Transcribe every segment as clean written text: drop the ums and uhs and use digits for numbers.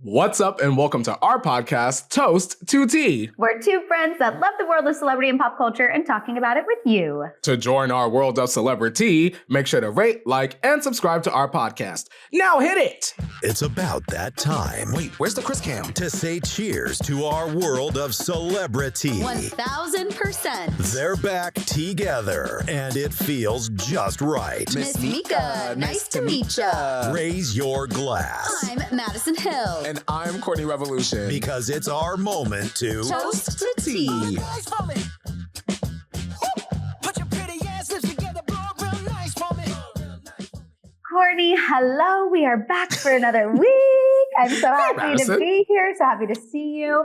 What's up and welcome to our podcast, Toast to Tea. We're two friends that love the world of celebrity and pop culture and talking about it with you. To join our world of celebrity, make sure to rate, like, and subscribe to our podcast. Now hit it! It's about that time. Wait, where's the Chris Cam? To say cheers to our world of celebrity. 1000%. They're back together, and it feels just right. Miss Mika, nice to meet ya. Raise your glass. I'm Maddison Hill. And I'm Courtney Revolution. Because it's our moment to Toast to tea. Courtney, hello. We are back for another week. I'm so happy to be here. So happy to see you.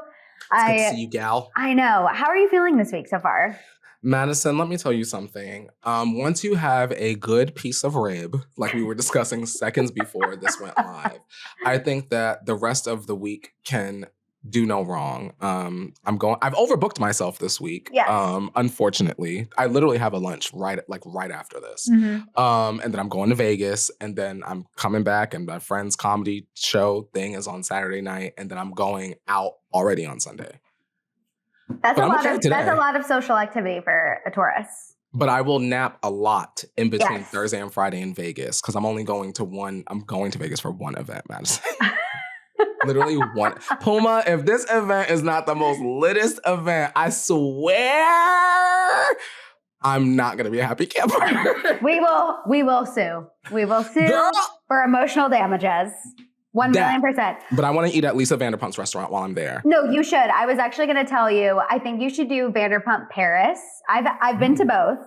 Good to see you, gal. I know. How are you feeling this week so far? Madison, let me tell you something. Once you have a good piece of rib, like we were discussing seconds before this went live, I think that the rest of the week can do no wrong. I've overbooked myself this week. Yes. Unfortunately, I literally have a lunch right after this. And then I'm going to Vegas, and then I'm coming back, and my friend's comedy show thing is on Saturday night, and then I'm going out already on Sunday. That's a lot of social activity for a Taurus. But I will nap a lot in between Thursday and Friday in Vegas because I'm going to Vegas for one event, Madison. Literally one. Puma, if this event is not the most littest event, I swear I'm not going to be a happy camper. We will sue. We will sue for emotional damages. 1,000,000%. But I want to eat at Lisa Vanderpump's restaurant while I'm there. No, you should. I was actually going to tell you, I think you should do Vanderpump Paris. I've been to both.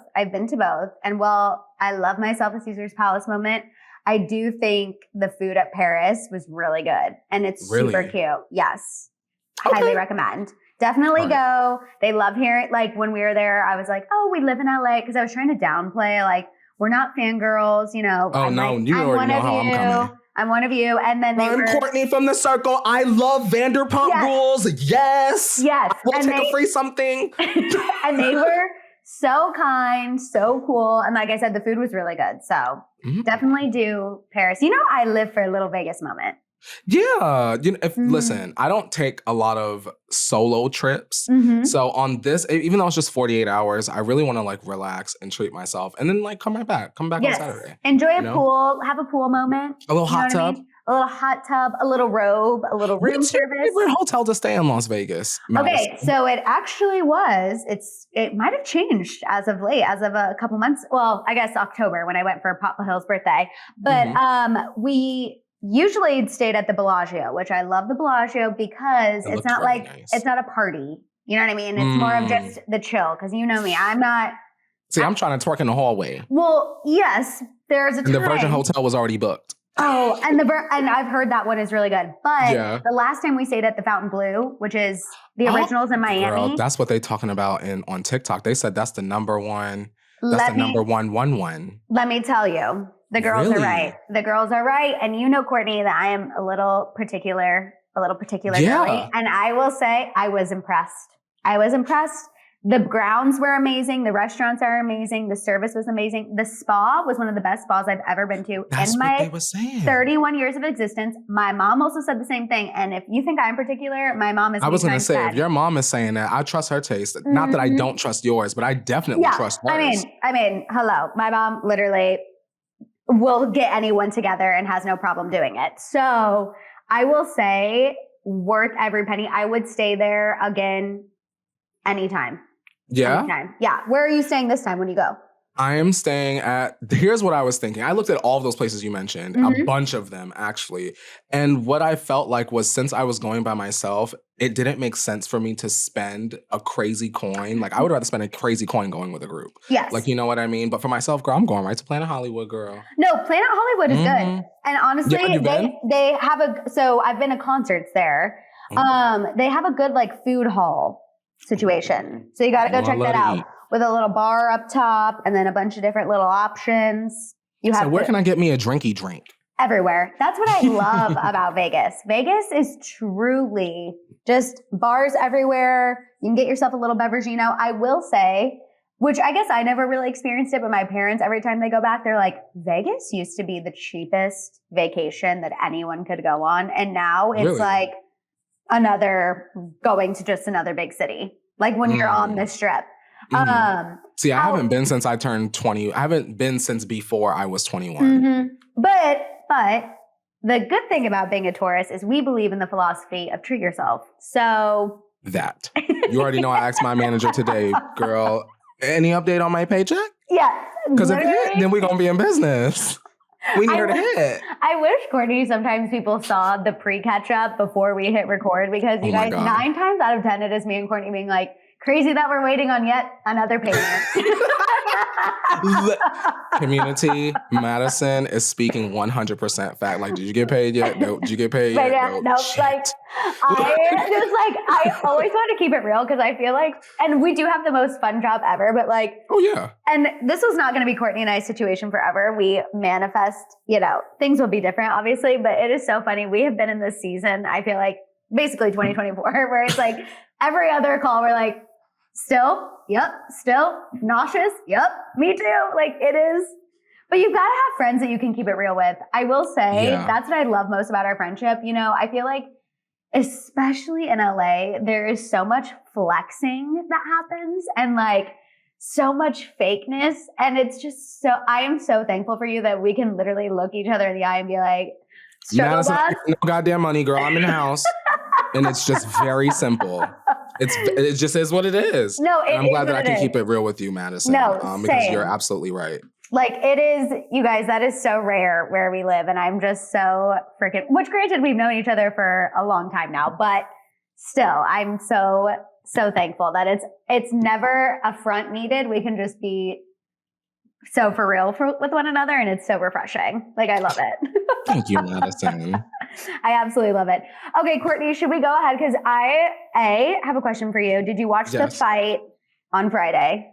And while I love myself a Caesar's Palace moment, I do think the food at Paris was really good. And it's super cute. Yes. Okay. Highly recommend. Definitely go. They love hearing, like when we were there, I was like, oh, we live in LA. Because I was trying to downplay, like, we're not fangirls, you know. Oh, I'm no, like, you already know how I'm coming. I'm one of you. And then I'm Courtney from the Circle. I love Vanderpump Rules. Yes. We'll take a free something. And they were so kind, so cool. And like I said, the food was really good. So definitely do Paris. You know, I live for a little Vegas moment. Yeah. Listen, I don't take a lot of solo trips. So on this, even though it's just 48 hours, I really want to like relax and treat myself and then like come back on Saturday. Enjoy a pool, have a pool moment. A little hot tub. A little hot tub, a little robe, a little room service. What's your favorite hotel to stay in Las Vegas? Madison? Okay, so it actually was. It might have changed as of late, as of a couple months. Well, I guess October when I went for Papa Hill's birthday. But we usually stayed at the Bellagio, which I love the Bellagio because it's not like it's not a party. You know what I mean? It's more of just the chill. Because you know me, I'm not. See, I'm trying to twerk in the hallway. Well, yes, there's a time. And the Virgin Hotel was already booked. Oh, and I've heard that one is really good. But the last time we stayed at the Fontainebleau, which is the originals in Miami. Girl, that's what they're talking about on TikTok. They said that's the number one. That's the number one. Let me tell you, the girls are right. The girls are right. And you know, Courtney, that I am a little particular girly. And I will say I was impressed. The grounds were amazing. The restaurants are amazing. The service was amazing. The spa was one of the best spas I've ever been to in my 31 years of existence. My mom also said the same thing. And if you think I'm particular, my mom is. I was going to say, if your mom is saying that, I trust her taste. Not that I don't trust yours, but I definitely trust hers. I mean, hello. My mom literally will get anyone together and has no problem doing it. So I will say, worth every penny. I would stay there again anytime. Yeah? Anytime. Yeah. Where are you staying this time when you go? I am staying here's what I was thinking. I looked at all of those places you mentioned, a bunch of them actually. And what I felt like was since I was going by myself, it didn't make sense for me to spend a crazy coin. Like I would rather spend a crazy coin going with a group. Yes. Like, you know what I mean? But for myself, girl, I'm going right to Planet Hollywood, girl. No, Planet Hollywood is good. And honestly, they have so I've been to concerts there. They have a good like food hall situation. So you got to go check that out with a little bar up top and then a bunch of different little options. So where can I get me a drinky drink? Everywhere. That's what I love about Vegas. Vegas is truly just bars everywhere. You can get yourself a little beverage. I will say which I guess I never really experienced it, but my parents, every time they go back, they're like, Vegas used to be the cheapest vacation that anyone could go on. And now it's Really? like going to just another big city. Like when you're on the strip. See, I haven't been since I turned 20. I haven't been since before I was 21. Mm-hmm. But the good thing about being a tourist is we believe in the philosophy of treat yourself. So that. You already know I asked my manager today, girl, any update on my paycheck? Yeah. Because if it hit, then we're going to be in business. We need her to hit. I wish, Courtney, sometimes people saw the pre-catch up before we hit record because you guys, 9 times out of 10, it is me and Courtney being like, crazy that we're waiting on yet another payment. Community, Maddison is speaking 100% fact. Like, did you get paid yet? Nope. Did you get paid yet? Nope. Like, I always want to keep it real because I feel like, and we do have the most fun job ever, but like, oh yeah. And this was not going to be Courtney and I's situation forever. We manifest, things will be different, obviously, but it is so funny. We have been in this season, I feel like, basically 2024, where it's like every other call, we're like, still, yep, still, nauseous, yep, me too. Like it is, but you've got to have friends that you can keep it real with. I will say that's what I love most about our friendship. I feel like, especially in LA, there is so much flexing that happens and like so much fakeness. And it's just I am so thankful for you that we can literally look each other in the eye and be like, Madison, no goddamn money, girl. I'm in the house. And it's just very simple. It just is what it is. No, I'm glad that I can keep it real with you, Madison. No, because you're absolutely right. Like it is, you guys, that is so rare where we live. And I'm just so freaking, which granted, we've known each other for a long time now, but still, I'm so thankful that it's never a front needed. We can just be so for real with one another. And it's so refreshing. Like, I love it. Thank you, Maddison. I absolutely love it. Okay, Courtney, should we go ahead? Because I have a question for you. Did you watch the fight on Friday?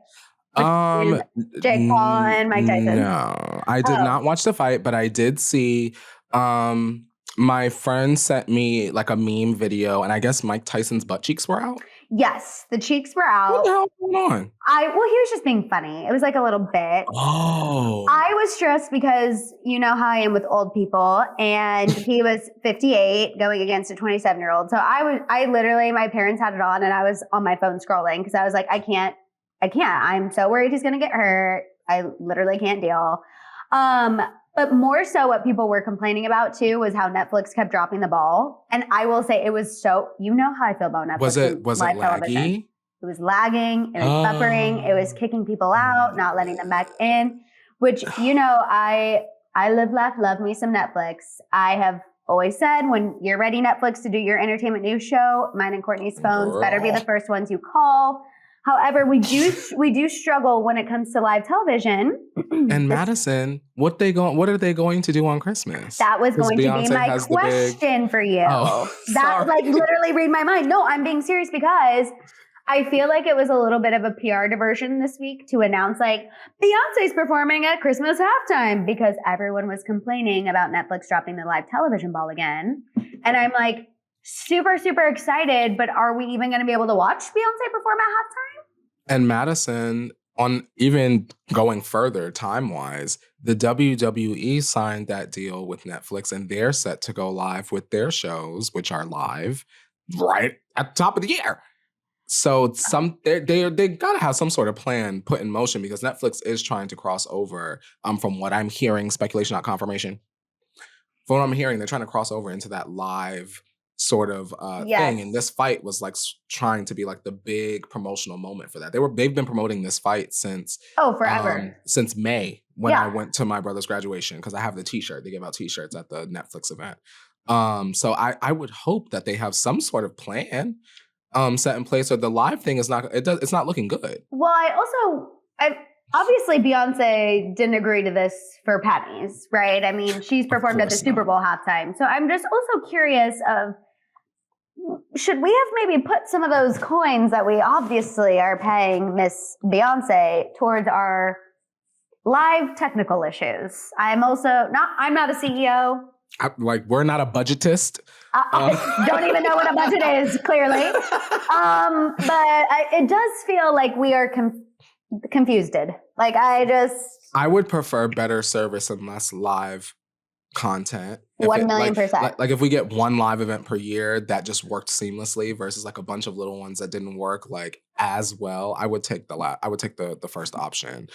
Jake Paul and Mike Tyson? No, I did not watch the fight, but I did see my friend sent me like a meme video, and I guess Mike Tyson's butt cheeks were out. Yes, the cheeks were out. What the hell was going on? He was just being funny. It was like a little bit. Oh. I was stressed because you know how I am with old people, and he was 58 going against a 27-year-old. So I literally, my parents had it on, and I was on my phone scrolling because I was like, I can't. I'm so worried he's going to get hurt. I literally can't deal. But more so what people were complaining about too was how Netflix kept dropping the ball. And I will say it was so, you know how I feel about Netflix. Was it laggy? It was lagging. It was buffering. It was kicking people out, not letting them back in, which, I live, laugh, love me some Netflix. I have always said when you're ready, Netflix, to do your entertainment news show, mine and Courtney's phones better be the first ones you call. However, we do struggle when it comes to live television. And Maddison, what are they going to do on Christmas? That was going to be my question for you. Oh, that literally read my mind. No, I'm being serious because I feel like it was a little bit of a PR diversion this week to announce like Beyonce's performing at Christmas halftime because everyone was complaining about Netflix dropping the live television ball again. And I'm like, super, super excited, but are we even going to be able to watch Beyonce perform at halftime? And Maddison, on even going further time-wise, the WWE signed that deal with Netflix, and they're set to go live with their shows, which are live right at the top of the year. So they got to have some sort of plan put in motion because Netflix is trying to cross over, from what I'm hearing, speculation, not confirmation. From what I'm hearing, they're trying to cross over into that live sort of thing, and this fight was like trying to be like the big promotional moment for that. They've been promoting this fight since forever, since May when I went to my brother's graduation because I have the T-shirt. They give out T-shirts at the Netflix event. So I would hope that they have some sort of plan set in place, or the live thing is it's not looking good. Well, obviously Beyonce didn't agree to this for pennies, right? I mean, she's performed at the Super Bowl halftime. So I'm just also curious of, should we have maybe put some of those coins that we obviously are paying Miss Beyonce towards our live technical issues? I'm not a CEO. We're not a budgetist. Don't even know what a budget is, clearly. But it does feel like we are confused. Like I would prefer better service and less live content. 1,000,000%. Like if we get one live event per year that just worked seamlessly versus like a bunch of little ones that didn't work like as well, I would take the first option.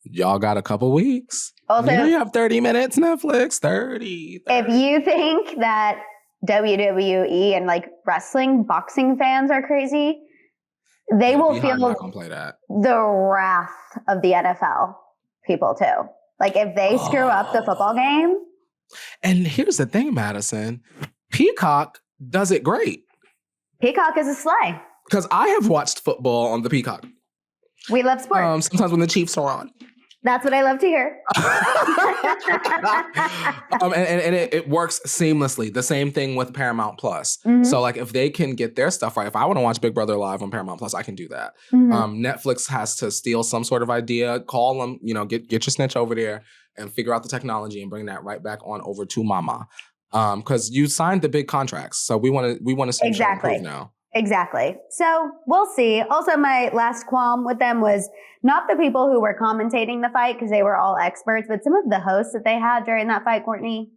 Y'all got a couple weeks. Also, you have 30 minutes, Netflix. 30. If you think that WWE and like wrestling, boxing fans are crazy, they will feel not gonna play that. The wrath of the NFL people too. Like if they screw up the football game. And here's the thing, Maddison. Peacock does it great. Peacock is a sleigh. Because I have watched football on the Peacock. We love sports. Sometimes when the Chiefs are on. That's what I love to hear. And it works seamlessly. The same thing with Paramount Plus. Mm-hmm. So like if they can get their stuff right, if I want to watch Big Brother live on Paramount Plus, I can do that. Mm-hmm. Netflix has to steal some sort of idea, call them, get your snitch over there and figure out the technology and bring that right back on over to Mama. Because you signed the big contracts. So we want to see exactly now. Exactly. So we'll see. Also, my last qualm with them was not the people who were commentating the fight because they were all experts, but some of the hosts that they had during that fight, Courtney.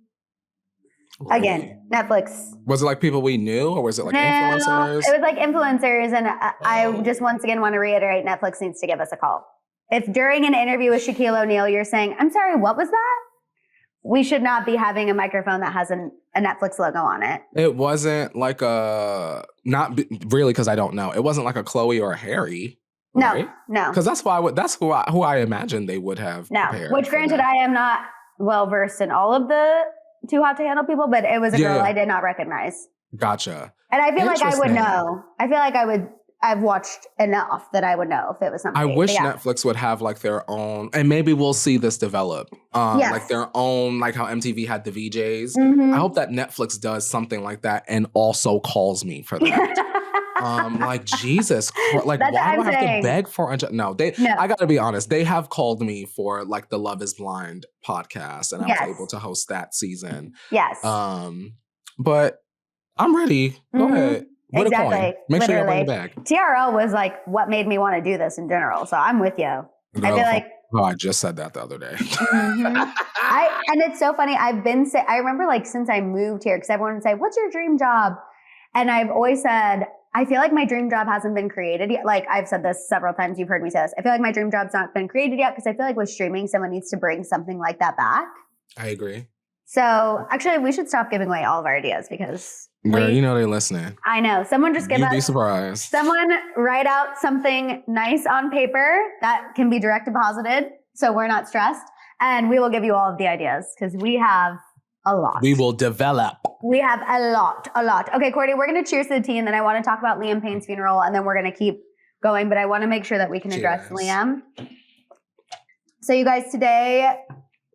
Really? Again, Netflix. Was it like people we knew or was it like influencers? It was like influencers. And I just once again want to reiterate, Netflix needs to give us a call. If during an interview with Shaquille O'Neal, you're saying, I'm sorry, what was that? We should not be having a microphone that has a Netflix logo on it. It wasn't like not really because I don't know. It wasn't like a Chloe or a Harry. Right? No. Because that's who I imagined they would have. No, which granted, I am not well versed in all of the Too Hot to Handle people, but it was a girl I did not recognize. Gotcha. And I feel like I would know. I feel like I've watched enough that I would know if it was something. I wish Netflix would have like their own, and maybe we'll see this develop. Like their own, like how MTV had the VJs. Mm-hmm. I hope that Netflix does something like that and also calls me for that. Like Jesus, like why do I have to beg for? No. I got to be honest. They have called me for like the Love Is Blind podcast, and I was able to host that season. Yes. But I'm ready. Go ahead. With exactly. A coin. Make sure you bring it back. TRL was like what made me want to do this in general. So I'm with you. Girl, I feel like. Oh, I just said that the other day. And it's so funny. I remember like since I moved here, because everyone would say, "What's your dream job?" And I've always said, I feel like my dream job hasn't been created yet. Like I've said this several times. You've heard me say this. I feel like my dream job's not been created yet because I feel like with streaming, someone needs to bring something like that back. I agree. So actually, we should stop giving away all of our ideas because. Girl, they're listening. I know. Someone just give us. You'd be surprised. Someone write out something nice on paper that can be direct deposited so we're not stressed. And we will give you all of the ideas because we have a lot. We will develop. We have a lot. Okay, Courtney, we're going to cheers to the tea. And then I want to talk about Liam Payne's funeral. And then we're going to keep going. But I want to make sure that we can address Liam. So you guys, today,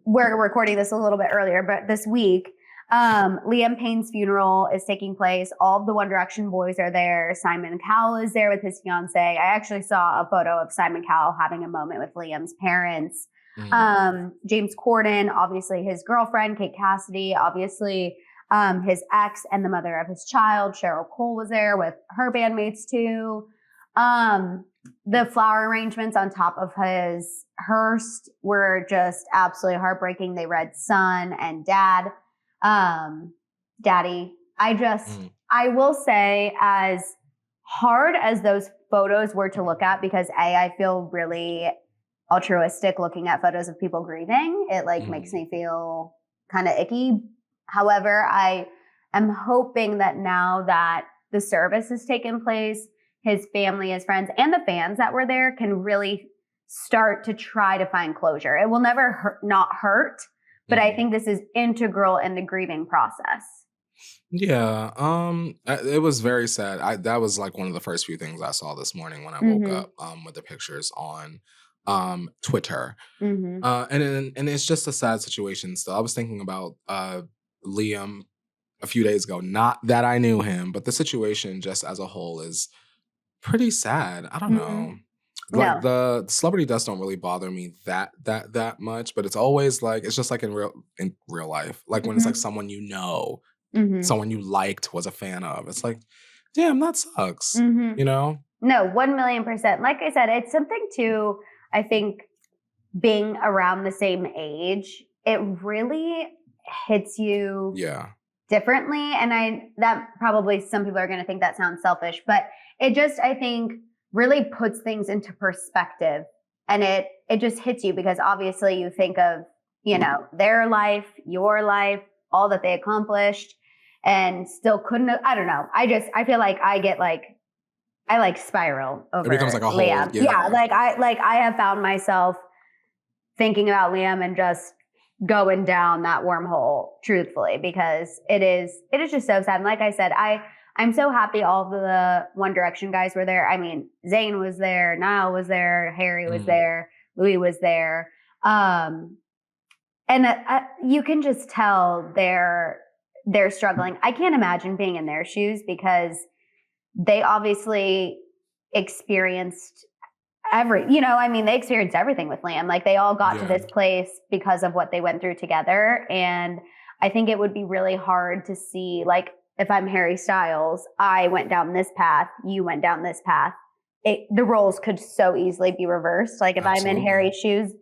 we're recording this a little bit earlier, but this week, Liam Payne's funeral is taking place. All of the One Direction boys are there. Simon Cowell is there with his fiance. I actually saw a photo of Simon Cowell having a moment with Liam's parents. James Corden, obviously his girlfriend, Kate Cassidy, obviously his ex and the mother of his child, Cheryl Cole, was there with her bandmates too. The flower arrangements on top of his hearse were just absolutely heartbreaking. They read son and dad. Daddy. I will say, as hard as those photos were to look at, because I feel really altruistic looking at photos of people grieving. It makes me feel kind of icky. However, I am hoping that now that the service has taken place, his family, his friends, and the fans that were there can really start to try to find closure. It will never not hurt. But I think this is integral in the grieving process. Yeah. It was very sad. That was like one of the first few things I saw this morning when I woke up with the pictures on Twitter. And it's just a sad situation still. I was thinking about Liam a few days ago. Not that I knew him, but the situation just as a whole is pretty sad. I don't know. Like the celebrity deaths don't really bother me that much, but it's always like it's just like in real life. Like when it's like someone you know, someone you liked, was a fan of. It's like, damn, that sucks. You know? No, 1,000,000%. Like I said, it's something too, I think being around the same age, it really hits you differently. And that probably some people are going to think that sounds selfish, but it just, I think, really puts things into perspective. And it just hits you because obviously you think of, their life, your life, all that they accomplished and still couldn't, I don't know. I feel like I spiral over it becomes like a Liam. whole, I have found myself thinking about Liam and just going down that wormhole, truthfully, because it is just so sad. And like I said, I'm so happy all the One Direction guys were there. I mean, Zayn was there, Niall was there, Harry was there, Louis was there. And you can just tell they're struggling. I can't imagine being in their shoes because they obviously experienced they experienced everything with Liam. Like they all got to this place because of what they went through together. And I think it would be really hard to see, like, if I'm Harry Styles, I went down this path, you went down this path. The roles could so easily be reversed. Like if I'm in Harry's shoes,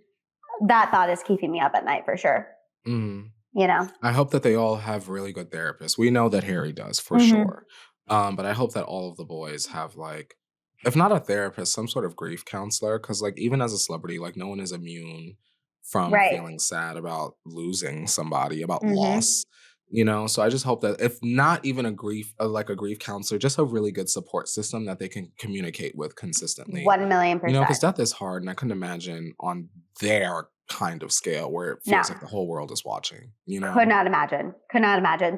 that thought is keeping me up at night for sure. I hope that they all have really good therapists. We know that Harry does for sure. But I hope that all of the boys have, like, if not a therapist, some sort of grief counselor. Because, like, even as a celebrity, like, no one is immune from feeling sad about losing somebody, about loss. So I just hope that if not even a grief counselor, just a really good support system that they can communicate with consistently. 1,000,000%. Because death is hard, and I couldn't imagine on their kind of scale where it feels like the whole world is watching. Could not imagine.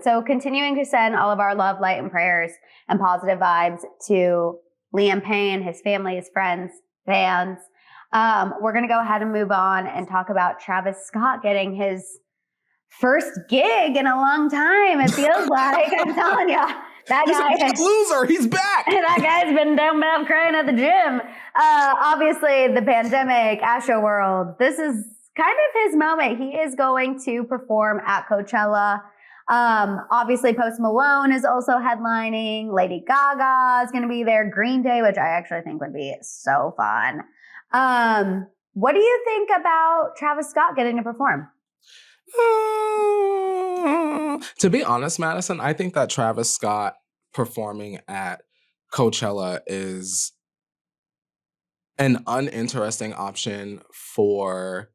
So continuing to send all of our love, light, and prayers and positive vibes to Liam Payne, his family, his friends, fans. We're going to go ahead and move on and talk about Travis Scott getting his first gig in a long time. It feels like, I'm telling you, that guy is a loser. He's back. That guy's been down bad crying at the gym. Obviously, the pandemic, Astroworld. This is kind of his moment. He is going to perform at Coachella. Obviously, Post Malone is also headlining. Lady Gaga is going to be there. Green Day, which I actually think would be so fun. What do you think about Travis Scott getting to perform? To be honest, Maddison, I think that Travis Scott performing at Coachella is an uninteresting option for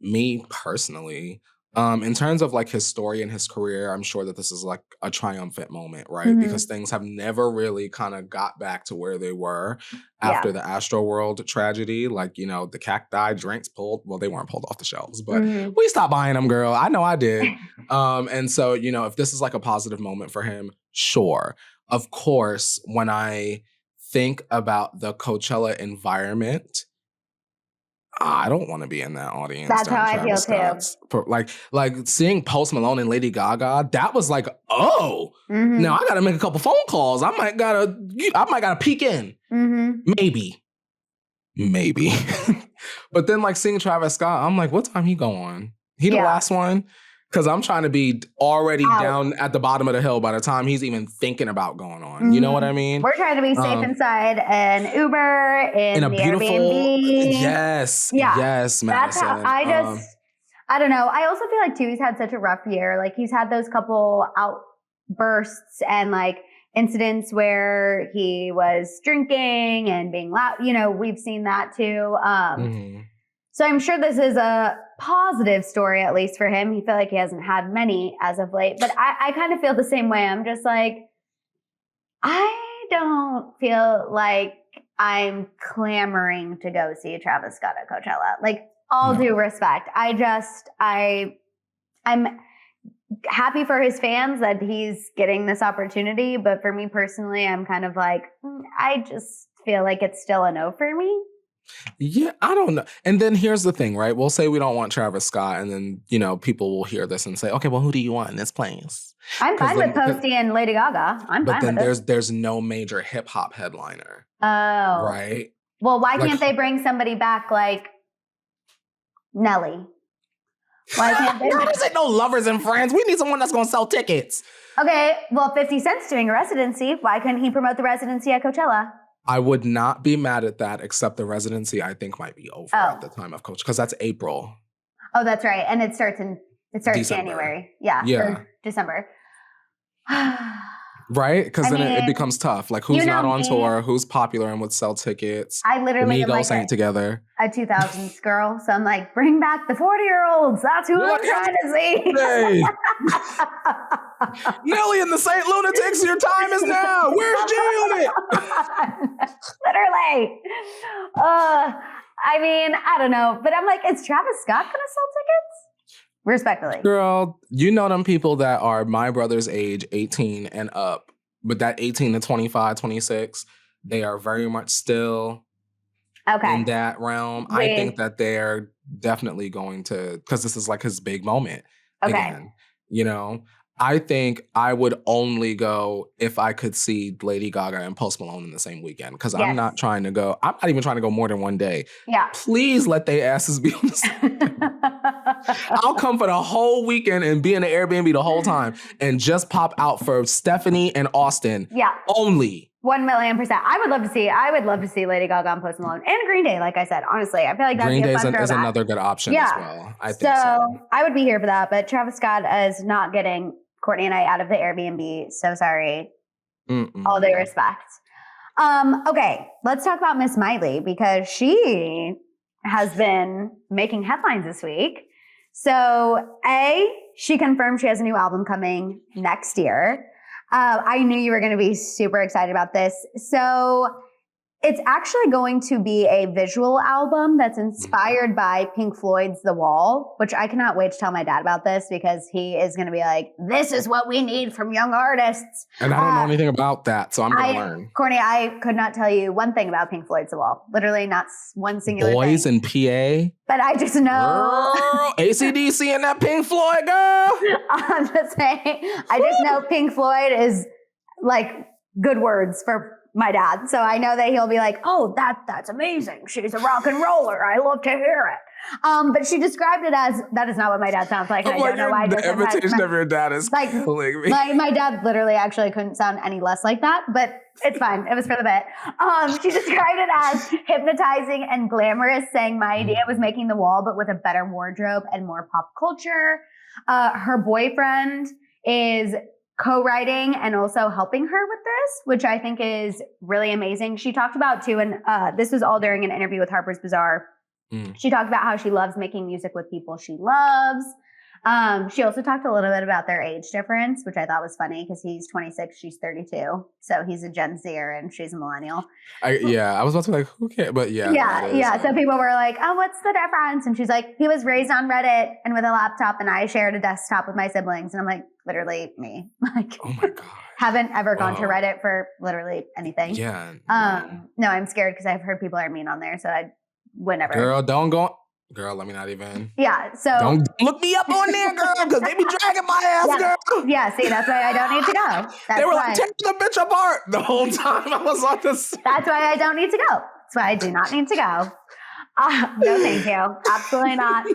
me personally. In terms of like his story and his career, I'm sure that this is like a triumphant moment, right? Because things have never really kind of got back to where they were after the Astroworld tragedy. Like, the cacti drinks they weren't pulled off the shelves, but we stopped buying them, girl. I know I did. And so, if this is like a positive moment for him, sure. Of course, when I think about the Coachella environment, I don't want to be in that audience. That's how I feel too. Like seeing Post Malone and Lady Gaga, that was like, now I got to make a couple phone calls. I might gotta peek in. Maybe. But then like seeing Travis Scott, I'm like, what time he go on? He the last one? Because I'm trying to be already down at the bottom of the hill by the time he's even thinking about going on. You know what I mean? We're trying to be safe inside an Uber, in the beautiful Airbnb. Yes, Madison. That's how I don't know. I also feel like, too, he's had such a rough year. Like, he's had those couple outbursts and, like, incidents where he was drinking and being loud. We've seen that, too. So I'm sure this is a positive story, at least for him. He feel like he hasn't had many as of late. But I kind of feel the same way. I'm just like, I don't feel like I'm clamoring to go see Travis Scott at Coachella. Like, all due respect. I'm happy for his fans that he's getting this opportunity. But for me personally, I'm kind of like, I just feel like it's still a no for me. Yeah, I don't know. And then here's the thing, right? We'll say we don't want Travis Scott, and then, people will hear this and say, okay, well, who do you want in this place? I'm fine with Posty and Lady Gaga. But then there's no major hip hop headliner. Oh. Right? Well, why can't they bring somebody back like Nelly? Why can't they? This ain't no Lovers and Friends. We need someone that's going to sell tickets. Okay, well, 50 Cent's doing a residency. Why couldn't he promote the residency at Coachella? I would not be mad at that, except the residency I think might be over at the time of Coach, because that's April. Oh, that's right. And it starts December. January. Yeah. Or December. Right? Because then it becomes tough. Like, who's not on tour? Who's popular and would sell tickets? I literally am like ain't together. A 2000s girl. So I'm like, bring back the 40-year-olds. That's who I'm trying to see. Hey. Nelly and the Saint Lunatics, your time is now. Where's G-Unit? Literally. I mean, I don't know. But I'm like, is Travis Scott going to sell tickets? Respectfully. Girl, you know them people that are my brother's age, 18 and up, but that 18 to 25, 26, they are very much still in that realm. I think that they're definitely going to, because this is like his big moment again, you know? I think I would only go if I could see Lady Gaga and Post Malone in the same weekend. Because I'm not trying to go. I'm not even trying to go more than one day. Yeah. Please let they asses be on the same. I'll come for the whole weekend and be in the Airbnb the whole time and just pop out for Stephanie and Austin. Yeah. Only. 1,000,000%. I would love to see Lady Gaga and Post Malone and Green Day. Like I said, honestly, I feel like that'd Green be a Day fun is another good option as well. I think so. I would be here for that. But Travis Scott is not getting Courtney and I out of the Airbnb. So sorry. All due respect. Okay, let's talk about Miss Miley because she has been making headlines this week. So she confirmed she has a new album coming next year. I knew you were going to be super excited about this. So it's actually going to be a visual album that's inspired by Pink Floyd's The Wall, which I cannot wait to tell my dad about this because he is going to be like, this is what we need from young artists. And I don't know anything about that, so I'm going to learn. Courtney, I could not tell you one thing about Pink Floyd's The Wall. Literally not one singular Boys thing. in PA. But I just know. Girl, AC/DC and that Pink Floyd, girl. I'm just saying. I just know Pink Floyd is like good words for my dad. So I know that he'll be like, oh, that's amazing. She's a rock and roller. I love to hear it. But she described it as, that is not what my dad sounds like. And I don't know why. The imitation of your dad is killing me. My dad literally actually couldn't sound any less like that, but it's fine. It was for the bit. She described it as hypnotizing and glamorous, saying my idea was making The Wall, but with a better wardrobe and more pop culture. Her boyfriend is co-writing and also helping her with this, which I think is really amazing. She talked about too, and this was all during an interview with Harper's Bazaar. She talked about how she loves making music with people she loves. She also talked a little bit about their age difference, which I thought was funny because he's 26, she's 32. So he's a Gen Zer and she's a millennial. I was about to be like, who cares? But yeah. So people were like, oh, what's the difference? And she's like, he was raised on Reddit and with a laptop and I shared a desktop with my siblings. And I'm like, literally me. Like, oh my God. Haven't ever gone to Reddit for literally anything. Yeah. No, I'm scared because I've heard people are mean on there. So I would never. Girl, don't go. Girl, let me not even. Yeah, so. Don't look me up on there, girl, because they be dragging my ass, girl. Yeah, see, that's why I don't need to go. They were like, take the bitch apart the whole time I was on this. That's why I don't need to go. That's why I do not need to go. No, thank you. Absolutely not.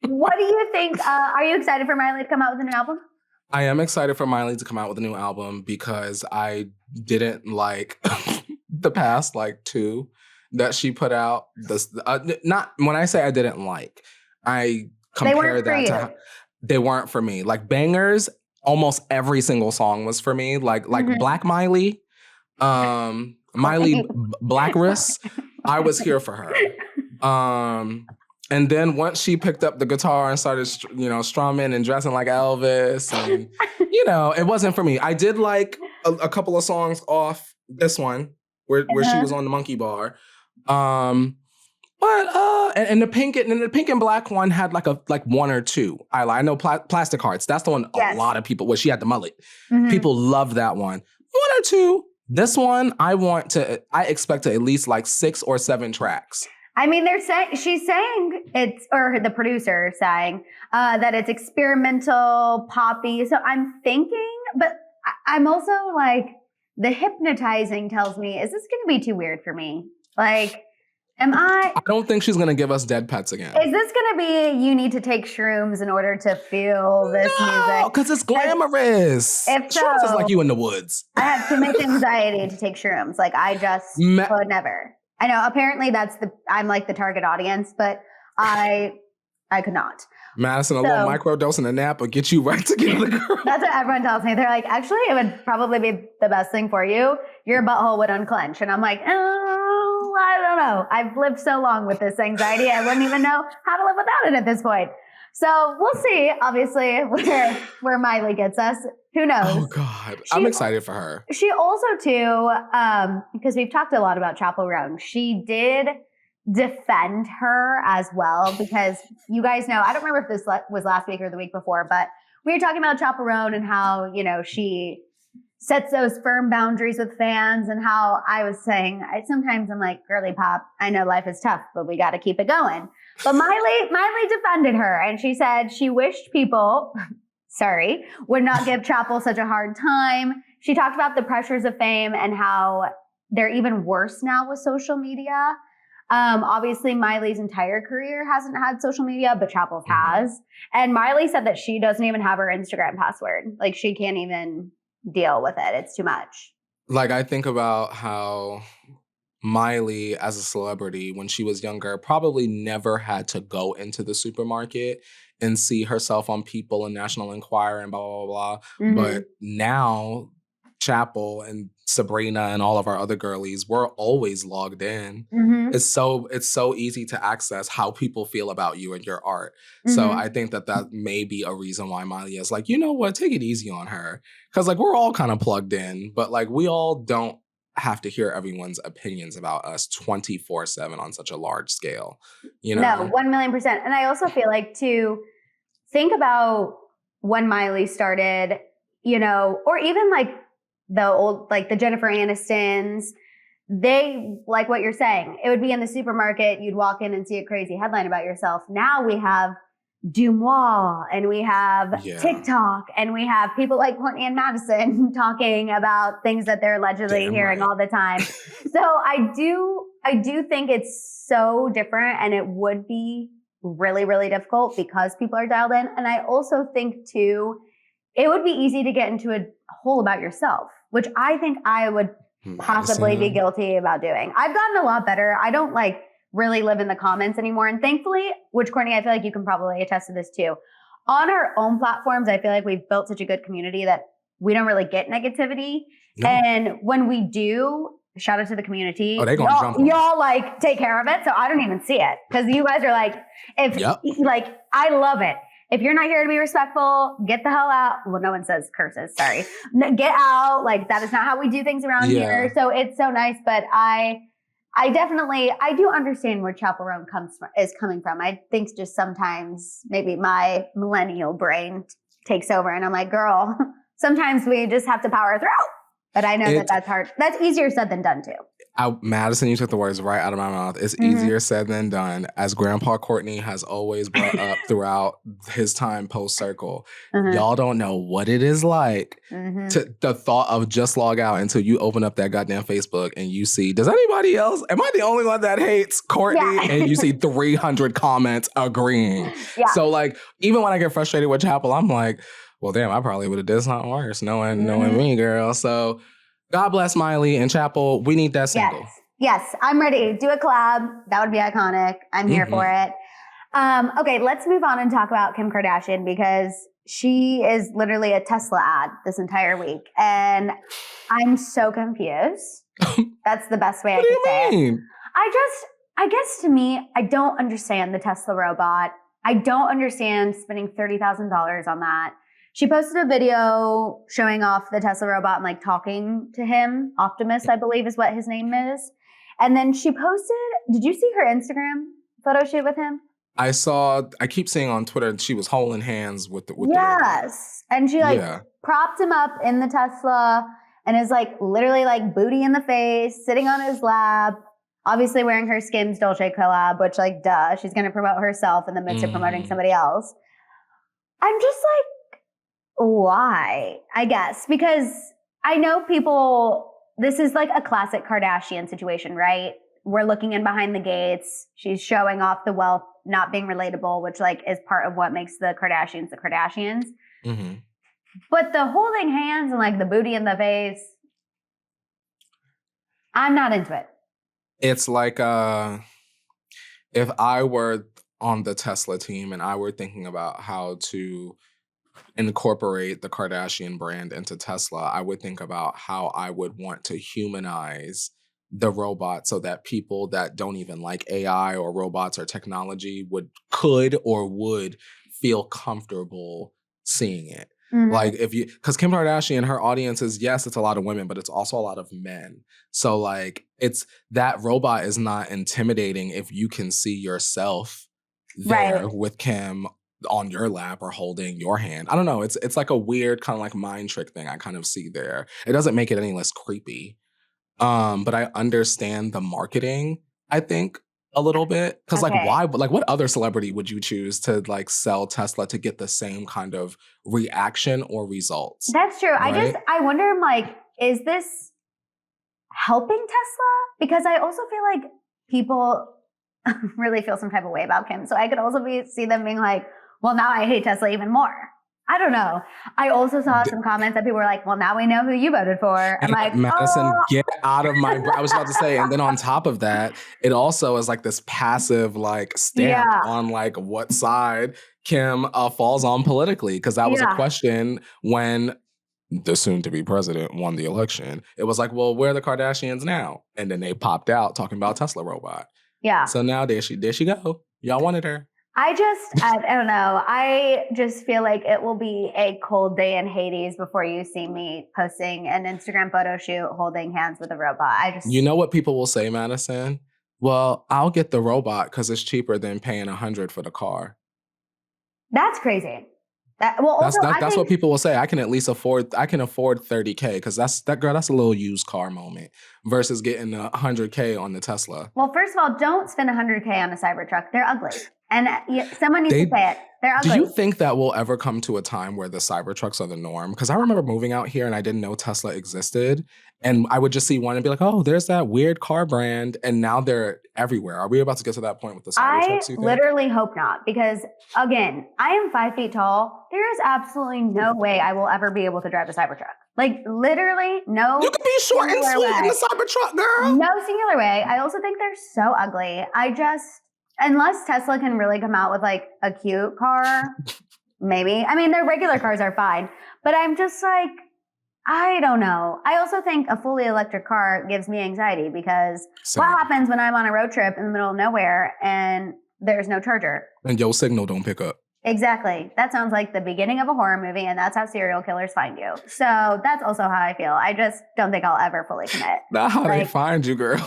What do you think? Are you excited for Miley to come out with a new album? I am excited for Miley to come out with a new album because I didn't like the past, two that she put out. This not when I say I didn't like, I compare that to they weren't for me. Like bangers, almost every single song was for me. Like Black Miley, Miley Blackris, I was here for her. And then once she picked up the guitar and started, strumming and dressing like Elvis, and it wasn't for me. I did like a couple of songs off this one where she was on the monkey bar. And the pink and black one had like one or two. I know Plastic Hearts. That's the one a lot of people. Where she had the mullet. People love that one. One or two. This one I expect to at least like 6 or 7 tracks. I mean, she's saying or the producer saying that it's experimental, poppy. So I'm thinking, but I'm also like, the hypnotizing tells me, is this going to be too weird for me? Like, I don't think she's going to give us dead pets again. Is this going to be you need to take shrooms in order to feel this music? Because it's glamorous. If so, shrooms is like you in the woods. I have too much anxiety to take shrooms. Like I just would never. I know apparently I'm like the target audience, but I could not. Madison, a little microdose and a nap will get you right together, girl. That's what everyone tells me. They're like, actually, it would probably be the best thing for you. Your butthole would unclench. And I'm like, oh, I don't know. I've lived so long with this anxiety. I wouldn't even know how to live without it at this point. So we'll see, obviously, where Miley gets us. Who knows? Oh, God. I'm excited for her. She also, too, because we've talked a lot about Chappell Roan, she did defend her as well, because you guys know, I don't remember if this was last week or the week before, but we were talking about Chappell Roan and how, she sets those firm boundaries with fans, and how I was saying, sometimes I'm like, girly pop, I know life is tough, but we got to keep it going. But Miley defended her, and she said she wished people, would not give Chappell such a hard time. She talked about the pressures of fame and how they're even worse now with social media. Obviously, Miley's entire career hasn't had social media, but Chappell's has. And Miley said that she doesn't even have her Instagram password. Like, she can't even deal with it. It's too much. Like, I think about how Miley, as a celebrity, when she was younger, probably never had to go into the supermarket and see herself on People and National Enquirer and blah, blah, blah, blah. But now, Chappell and Sabrina and all of our other girlies, we're always logged in. It's so easy to access how people feel about you and your art. So I think that may be a reason why Miley is like, you know what, take it easy on her. Because like we're all kind of plugged in, but like we all don't have to hear everyone's opinions about us 24/7 on such a large scale. No, 1,000,000%. And I also feel like to think about when Miley started, or even like the old, like the Jennifer Anistons, they, like what you're saying, it would be in the supermarket, you'd walk in and see a crazy headline about yourself. Now we have Dumois, and we have TikTok, and we have people like Courtney and Maddison talking about things that they're allegedly hearing all the time. So I do think it's so different, and it would be really, really difficult because people are dialed in. And I also think too, it would be easy to get into a hole about yourself, which I think I would possibly be guilty about doing. I've gotten a lot better. I don't like really live in the comments anymore. And thankfully, which Courtney, I feel like you can probably attest to this too. On our own platforms, I feel like we've built such a good community that we don't really get negativity. No. And when we do, shout out to the community. Oh, they gonna jump on. Y'all like take care of it. So I don't even see it. Because you guys are like, I love it. If you're not here to be respectful, get the hell out. Well, no one says curses, sorry. Get out. Like, that is not how we do things around here. So it's so nice. But I do understand where Chappell Roan is coming from. I think just sometimes maybe my millennial brain takes over and I'm like, girl, sometimes we just have to power through. But I know that's hard. That's easier said than done too. Madison, you took the words right out of my mouth. It's easier said than done. As Grandpa Courtney has always brought up throughout his time post-circle, y'all don't know what it is like to the thought of just log out until you open up that goddamn Facebook and you see, does anybody else, am I the only one that hates Courtney? Yeah. And you see 300 comments agreeing. Yeah. So like, even when I get frustrated with Chappell, I'm like, well, damn, I probably would have did something worse knowing me, girl. So God bless Miley and Chappell. We need that single. Yes, I'm ready. Do a collab. That would be iconic. I'm here for it. Okay, let's move on and talk about Kim Kardashian, because she is literally a Tesla ad this entire week. And I'm so confused. That's the best way I could say it. I guess to me, I don't understand the Tesla robot. I don't understand spending $30,000 on that. She posted a video showing off the Tesla robot and like talking to him. Optimus, I believe is what his name is. And then she posted, did you see her Instagram photo shoot with him? I keep seeing on Twitter that she was holding hands with the Yes. And she propped him up in the Tesla and is like literally like booty in the face, sitting on his lap, obviously wearing her Skims Dolce collab, which like, duh, she's going to promote herself in the midst of promoting somebody else. I'm just like, why? I guess because I know people, this is like a classic Kardashian situation, right? we're looking in behind the gates. She's showing off the wealth, not being relatable, which like is part of what makes the Kardashians the Kardashians. Mm-hmm. But the holding hands and like the booty in the face, I'm not into it. It's like if I were on the Tesla team and I were thinking about how to incorporate the Kardashian brand into Tesla, I would think about how I would want to humanize the robot so that people that don't even like AI or robots or technology could feel comfortable seeing it. Mhm. Like because Kim Kardashian, her audience is, yes, it's a lot of women, but it's also a lot of men. So like that robot is not intimidating if you can see yourself there Right. with Kim on your lap or holding your hand. I don't know. It's like a weird kind of like mind trick thing I kind of see there. It doesn't make it any less creepy. But I understand the marketing, I think, a little bit. Because like why, like what other celebrity would you choose to like sell Tesla to get the same kind of reaction or results? That's true. Right? I wonder, like, is this helping Tesla? Because I also feel like people really feel some type of way about Kim. So I could also see them being like, well, now I hate Tesla even more. I don't know. I also saw some comments that people were like, well, now we know who you voted for. I'm like, Maddison, get out of my I was about to say, and then on top of that, it also is like this passive like stamp on like what side Kim falls on politically. Because that was a question when the soon-to-be president won the election. It was like, well, where are the Kardashians now? And then they popped out talking about Tesla robot. Yeah. So now there she go. Y'all wanted her. I don't know. I just feel like it will be a cold day in Hades before you see me posting an Instagram photo shoot holding hands with a robot. You know what people will say, Maddison? Well, I'll get the robot because it's cheaper than paying $100 for the car. That's crazy. That's what people will say. I can afford $30K because that's a little used car moment versus getting $100K on the Tesla. Well, first of all, don't spend $100K on a Cybertruck. They're ugly. And someone needs to say it. They're ugly. Do you think that will ever come to a time where the Cybertrucks are the norm? Because I remember moving out here and I didn't know Tesla existed. And I would just see one and be like, oh, there's that weird car brand. And now they're everywhere. Are we about to get to that point with the Cybertrucks, you think? Literally hope not. Because, again, I am 5 feet tall. There is absolutely no way I will ever be able to drive a Cybertruck. Like, literally no. You can be short and sweet in the Cybertruck, girl. No singular way. I also think they're so ugly. Unless Tesla can really come out with like a cute car, maybe. I mean, their regular cars are fine, but I'm just like, I don't know. I also think a fully electric car gives me anxiety because what happens when I'm on a road trip in the middle of nowhere and there's no charger? And your signal don't pick up. Exactly. That sounds like the beginning of a horror movie, and that's how serial killers find you. So that's also how I feel. I just don't think I'll ever fully commit. Not how they find you, girl.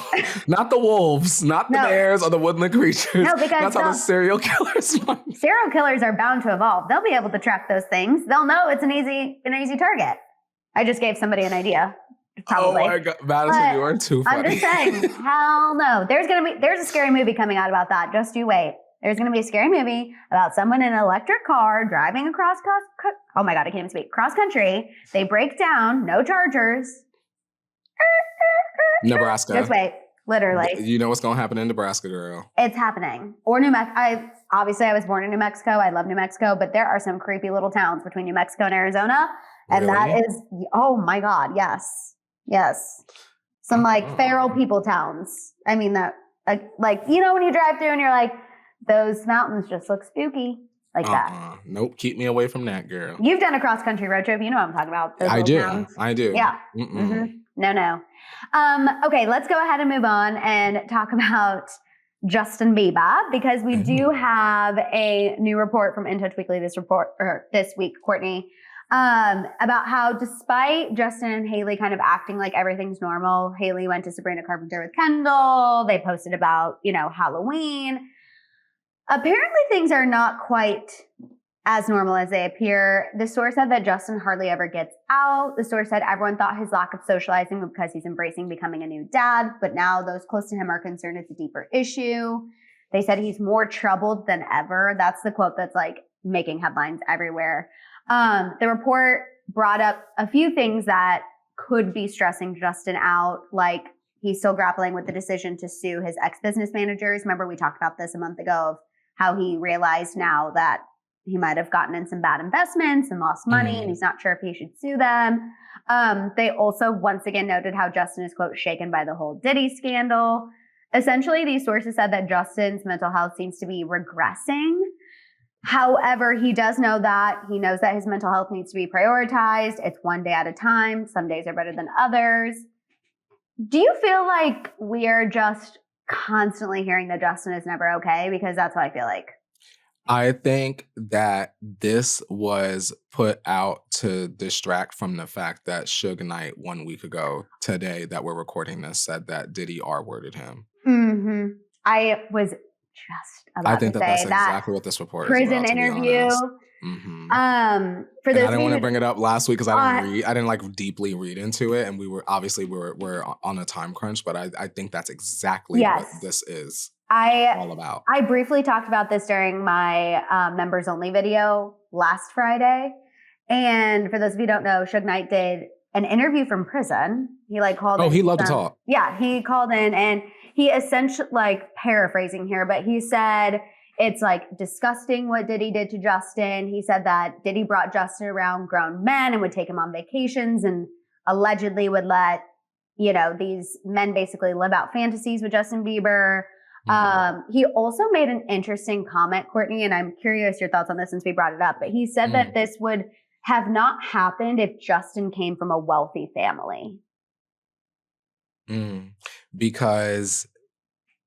Not the wolves, not the bears or the woodland creatures. No, because that's how the serial killers find you. Serial killers are bound to evolve. They'll be able to track those things. They'll know it's an easy target. I just gave somebody an idea. Probably. Oh my God, Maddison, you are too funny. I'm just saying, hell no. There's a scary movie coming out about that. Just you wait. There's going to be a scary movie about someone in an electric car driving across, oh my God, I can't even speak, cross country. They break down, no chargers. Nebraska. Just wait, literally. You know what's going to happen in Nebraska, girl. It's happening. Or New Mexico. Obviously, I was born in New Mexico. I love New Mexico, but there are some creepy little towns between New Mexico and Arizona. And that is, oh my God, yes. Yes. Some like feral people towns. I mean, that, like, you know, when you drive through and you're like, those mountains just look spooky like that. Nope. Keep me away from that, girl. You've done a cross-country road trip. You know what I'm talking about. I do. Towns. I do. Yeah. Mm-hmm. No. Okay, let's go ahead and move on and talk about Justin Bieber because we do have a new report from In Touch Weekly this week, Courtney, about how despite Justin and Hailey kind of acting like everything's normal, Hailey went to Sabrina Carpenter with Kendall. They posted about, Halloween. Apparently things are not quite as normal as they appear. The source said that Justin hardly ever gets out. The source said everyone thought his lack of socializing was because he's embracing becoming a new dad, but now those close to him are concerned it's a deeper issue. They said he's more troubled than ever. That's the quote that's like making headlines everywhere. The report brought up a few things that could be stressing Justin out, like he's still grappling with the decision to sue his ex-business managers. Remember, we talked about this a month ago of how he realized now that he might have gotten in some bad investments and lost money, and he's not sure if he should sue them. They also once again noted how Justin is, quote, shaken by the whole Diddy scandal. Essentially, these sources said that Justin's mental health seems to be regressing. However, he does know that. He knows that his mental health needs to be prioritized. It's one day at a time. Some days are better than others. Do you feel like we are just constantly hearing that Justin is never okay? Because that's what I feel like. I think that this was put out to distract from the fact that Suge Knight 1 week ago, today that we're recording this, said that Diddy R-worded him. Mm-hmm. I was just about I think to that say that's that exactly what this report prison is about, interview. For those I didn't want to bring it up last week because I didn't like deeply read into it, and we were obviously we're on a time crunch, but I think that's exactly what this is all about. I briefly talked about this during my members only video last Friday, and for those of you who don't know, Suge Knight did an interview from prison. He called. Oh, he loved to talk. Yeah, he called in and he essentially, paraphrasing here, but he said it's disgusting what Diddy did to Justin. He said that Diddy brought Justin around grown men and would take him on vacations and allegedly would let, these men basically live out fantasies with Justin Bieber. He also made an interesting comment, Courtney, and I'm curious your thoughts on this since we brought it up, but he said that this would have not happened if Justin came from a wealthy family. Because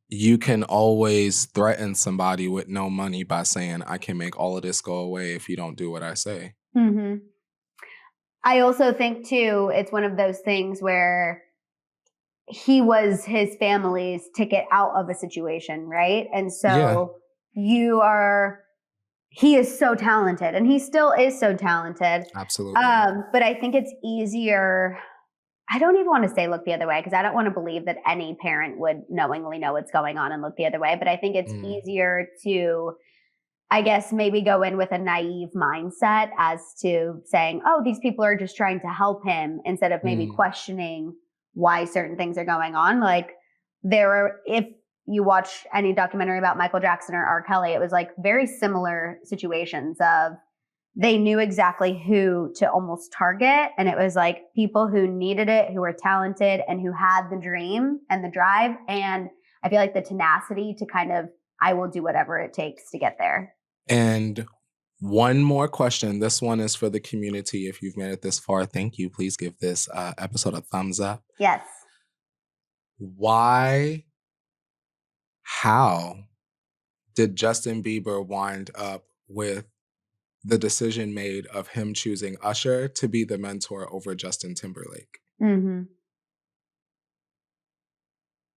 you can always threaten somebody with no money by saying, I can make all of this go away if you don't do what I say. Mm-hmm. I also think, too, it's one of those things where he was his family's ticket out of a situation, right? And so he is so talented, and he still is so talented. Absolutely. But I think it's easier. I don't even want to say look the other way because I don't want to believe that any parent would knowingly know what's going on and look the other way. But I think it's easier to, I guess, maybe go in with a naive mindset as to saying, oh, these people are just trying to help him, instead of maybe questioning why certain things are going on. If you watch any documentary about Michael Jackson or R. Kelly, it was very similar situations of they knew exactly who to almost target. And it was people who needed it, who were talented, and who had the dream and the drive. And I feel like the tenacity to kind of, I will do whatever it takes to get there. And one more question. This one is for the community. If you've made it this far, thank you. Please give this episode a thumbs up. Yes. How did Justin Bieber wind up with the decision made of him choosing Usher to be the mentor over Justin Timberlake? Mm-hmm.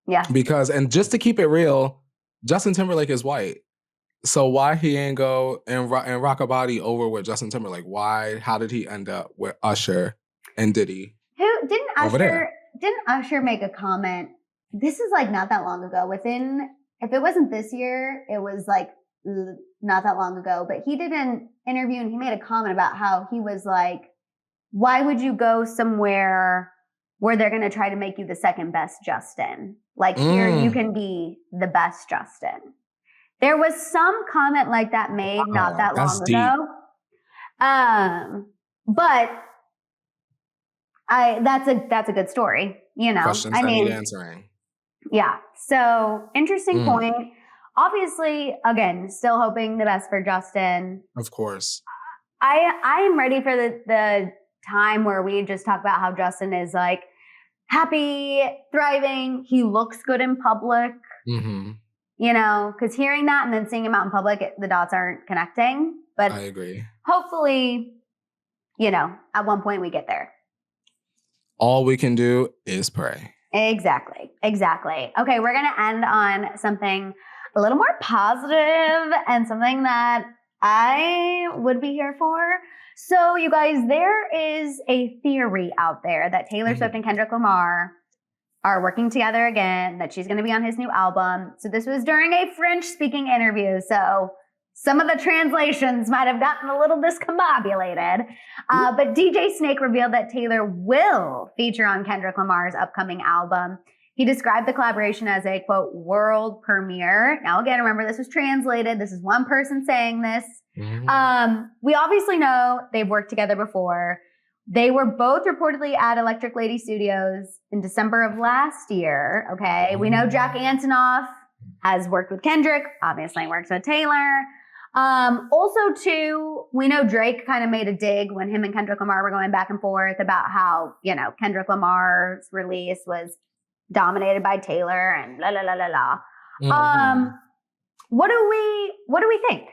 Yeah. Because, and just to keep it real, Justin Timberlake is white. So why he ain't go and rock a body over with Justin Timberlake? Why? How did he end up with Usher and Diddy? Didn't Usher make a comment? This is not that long ago. If it wasn't this year, it was not that long ago, but he did an interview and he made a comment about how he was why would you go somewhere where they're going to try to make you the second best Justin? Here you can be the best Justin. There was some comment like that made not that long ago. But that's a good story, Questions I need answering. Yeah. So interesting point. Obviously, again, still hoping the best for Justin. Of course. I am ready for the time where we just talk about how Justin is happy, thriving. He looks good in public. Mm-hmm. Because hearing that and then seeing him out in public, the dots aren't connecting. But I agree. Hopefully, at one point we get there. All we can do is pray. Exactly. Okay, we're going to end on something a little more positive and something that I would be here for. So, you guys, there is a theory out there that Taylor Swift and Kendrick Lamar are working together again, that she's going to be on his new album. So this was during a French-speaking interview, so some of the translations might have gotten a little discombobulated. But DJ Snake revealed that Taylor will feature on Kendrick Lamar's upcoming album. He described the collaboration as a, quote, world premiere. Now, again, remember, this was translated. This is one person saying this. We obviously know they've worked together before. They were both reportedly at Electric Lady Studios in December of last year, okay? We know Jack Antonoff has worked with Kendrick, obviously works with Taylor. Also, too, we know Drake kind of made a dig when him and Kendrick Lamar were going back and forth about how, you know, Kendrick Lamar's release was dominated by Taylor and la la la la la. What do we think?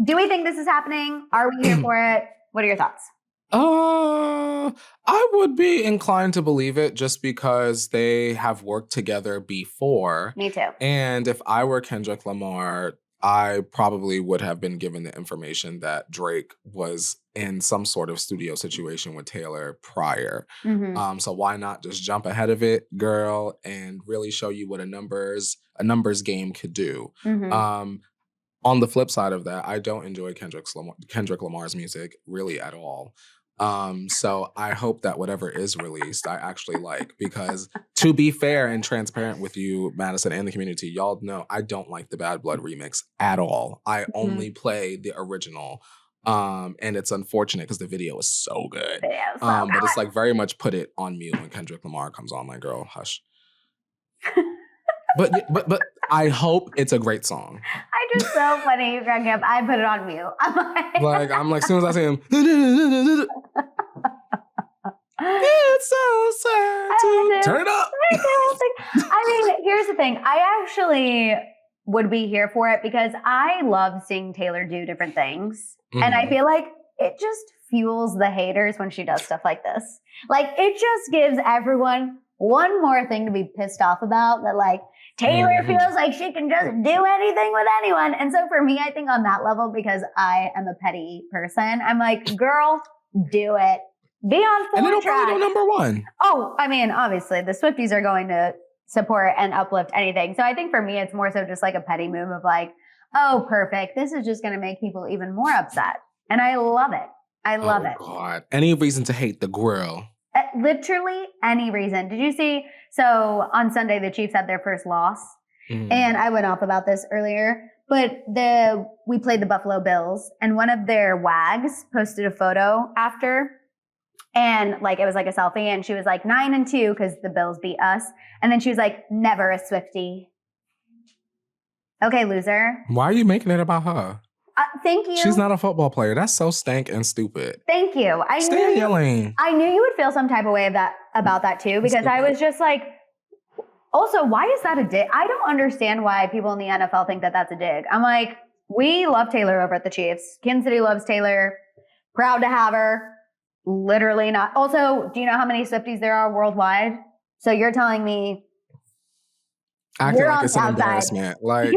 Do we think this is happening? Are we here for it? What are your thoughts? I would be inclined to believe it just because they have worked together before. Me too. And if I were Kendrick Lamar, I probably would have been given the information that Drake was in some sort of studio situation with Taylor prior. So why not just jump ahead of it, girl, and really show you what a numbers game could do. On the flip side of that, I don't enjoy Kendrick Lamar's music really at all. So I hope that whatever is released, I actually like, because to be fair and transparent with you, Maddison, and the community, y'all know I don't like the Bad Blood remix at all. I only play the original. And it's unfortunate because the video is so good. But it's like very much put it on mute when Kendrick Lamar comes on. Like, girl, hush. But I hope it's a great song. I just so funny you cracking up. I put it on mute. I'm like, as soon as I see him, it's so sad to turn it up. I mean, here's the thing. I actually would be here for it because I love seeing Taylor do different things. And I feel like it just fuels the haters when she does stuff like this. Like, it just gives everyone one more thing to be pissed off about, that like Taylor feels like she can just do anything with anyone. And so for me, I think on that level, because I am a petty person, I'm like, girl, do it. Be on 4 And it'll track. probably go number 1. Oh, I mean, obviously the Swifties are going to support and uplift anything. So I think for me, it's more so just like a petty move of like, oh, perfect. This is just going to make people even more upset. And I love it. I love it. God. Any reason to hate the grill. Literally any reason. Did you see? So on Sunday, the Chiefs had their first loss. And I went off about this earlier, but we played the Buffalo Bills, and one of their wags posted a photo after, and like it was like a selfie, and she was like 9-2 because the Bills beat us. And then she was like, never a Swiftie. Okay, loser. Why are you making it about her? Thank you. She's not a football player. That's so stank and stupid. Thank you. Stay in your lane. I knew you would feel some type of way about that too, because I was just like, also, why is that a dig? I don't understand why people in the NFL think that that's a dig. I'm like, we love Taylor over at the Chiefs. Kansas City loves Taylor. Proud to have her. Literally not. Also, do you know how many Swifties there are worldwide? So you're telling me acting like it's an embarrassment. Like,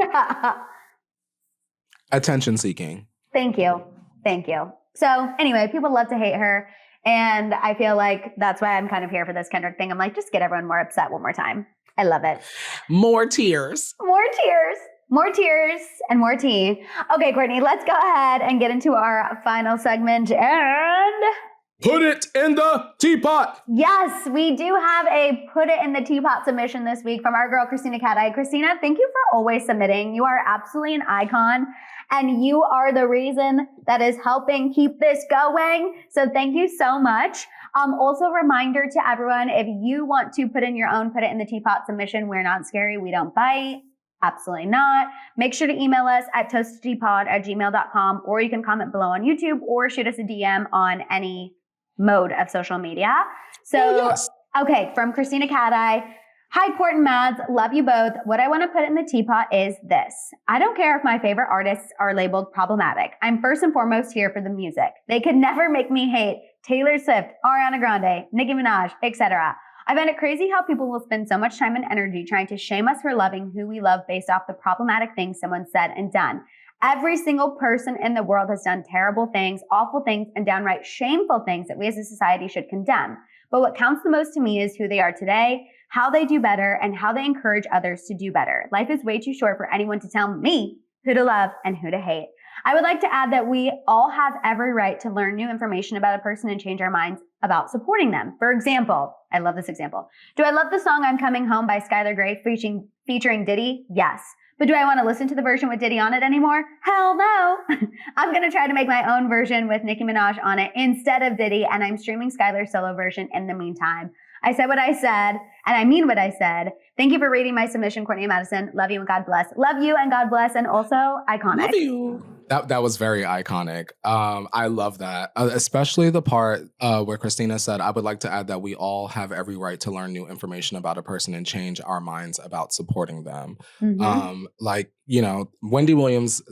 attention seeking. Thank you. So anyway, people love to hate her. And I feel like that's why I'm kind of here for this Kendrick thing. I'm like, just get everyone more upset one more time. I love it. More tears. More tears and more tea. Okay, Courtney, let's go ahead and get into our final segment and put it in the teapot. Yes, we do have a put it in the teapot submission this week from our girl, Christina Cat-Eye. Christina, thank you for always submitting. You are absolutely an icon, and you are the reason that is helping keep this going. So thank you so much. Also, reminder to everyone, if you want to put in your own put it in the teapot submission, we're not scary, we don't bite. Absolutely not. Make sure to email us at toastedteapot@gmail.com, or you can comment below on YouTube or shoot us a DM on any mode of social media. So, Okay, from Christina Cat-Eye. Hi, Court and Mads. Love you both. What I want to put in the teapot is this. I don't care if my favorite artists are labeled problematic. I'm first and foremost here for the music. They could never make me hate Taylor Swift, Ariana Grande, Nicki Minaj, etc. I find it crazy how people will spend so much time and energy trying to shame us for loving who we love based off the problematic things someone said and done. Every single person in the world has done terrible things, awful things, and downright shameful things that we as a society should condemn. But what counts the most to me is who they are today, how they do better, and how they encourage others to do better. Life is way too short for anyone to tell me who to love and who to hate. I would like to add that we all have every right to learn new information about a person and change our minds about supporting them. For example, I love this example. Do I love the song I'm Coming Home by Skylar Grey featuring Diddy? Yes. But do I want to listen to the version with Diddy on it anymore? Hell no. I'm going to try to make my own version with Nicki Minaj on it instead of Diddy, and I'm streaming Skylar's solo version in the meantime. I said what I said, and I mean what I said. Thank you for reading my submission, Courtney and Maddison. Love you and God bless. Love you and God bless, and also iconic. Love you. That was very iconic. I love that, especially the part where Christina said, I would like to add that we all have every right to learn new information about a person and change our minds about supporting them. Like, you know, Wendy Williams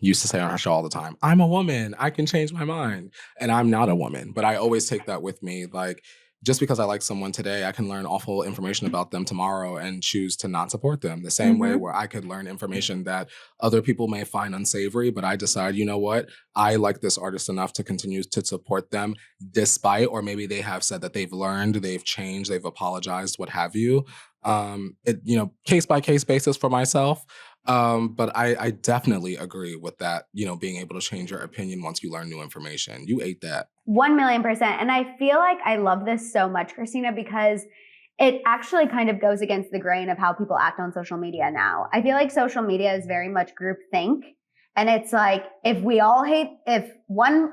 used to say on her show all the time, I'm a woman, I can change my mind. And I'm not a woman, but I always take that with me. Like, just because I like someone today, I can learn awful information about them tomorrow and choose to not support them. The same way where I could learn information that other people may find unsavory, but I decide, you know what? I like this artist enough to continue to support them despite, or maybe they have said that they've learned, they've changed, they've apologized, what have you. You know, case by case basis for myself. But I definitely agree with that, you know, being able to change your opinion once you learn new information. You ate that. 1,000,000%. And I feel like I love this so much, Christina, because it actually kind of goes against the grain of how people act on social media now. I feel like social media is very much groupthink. And it's like, if one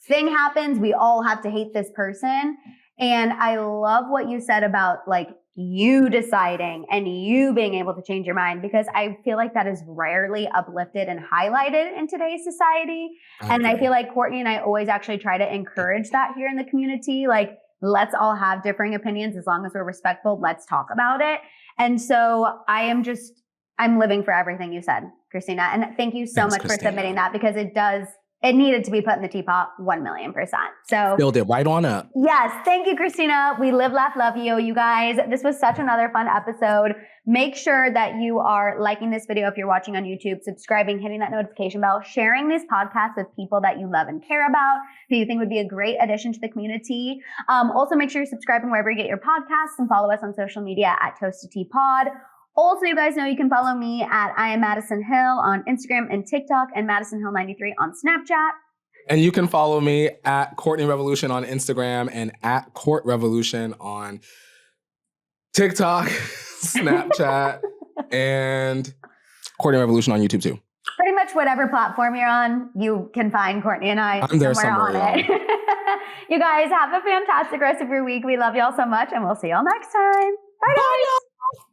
thing happens, we all have to hate this person. And I love what you said about like you deciding and you being able to change your mind, because I feel like that is rarely uplifted and highlighted in today's society. And I feel like Courtney and I always actually try to encourage that here in the community. Like, let's all have differing opinions as long as we're respectful. Let's talk about it. And so I'm living for everything you said, Christina. And thank you so much for submitting that, because it needed to be put in the teapot 1,000,000%. So build it right on up. Yes. Thank you, Christina. We live, laugh, love you. You guys, this was such another fun episode. Make sure that you are liking this video if you're watching on YouTube, subscribing, hitting that notification bell, sharing this podcast with people that you love and care about, who you think would be a great addition to the community. Also, make sure you're subscribing wherever you get your podcasts, and follow us on social media at ToastedTeaPod. Also, you guys know you can follow me at I am Maddison Hill on Instagram and TikTok, and Maddison Hill 93 on Snapchat. And you can follow me at Courtney Revolution on Instagram and at Court Revolution on TikTok, Snapchat, and Courtney Revolution on YouTube too. Pretty much whatever platform you're on, you can find Courtney and I I'm there somewhere on it. You guys have a fantastic rest of your week. We love y'all so much, and we'll see y'all next time. Bye, guys.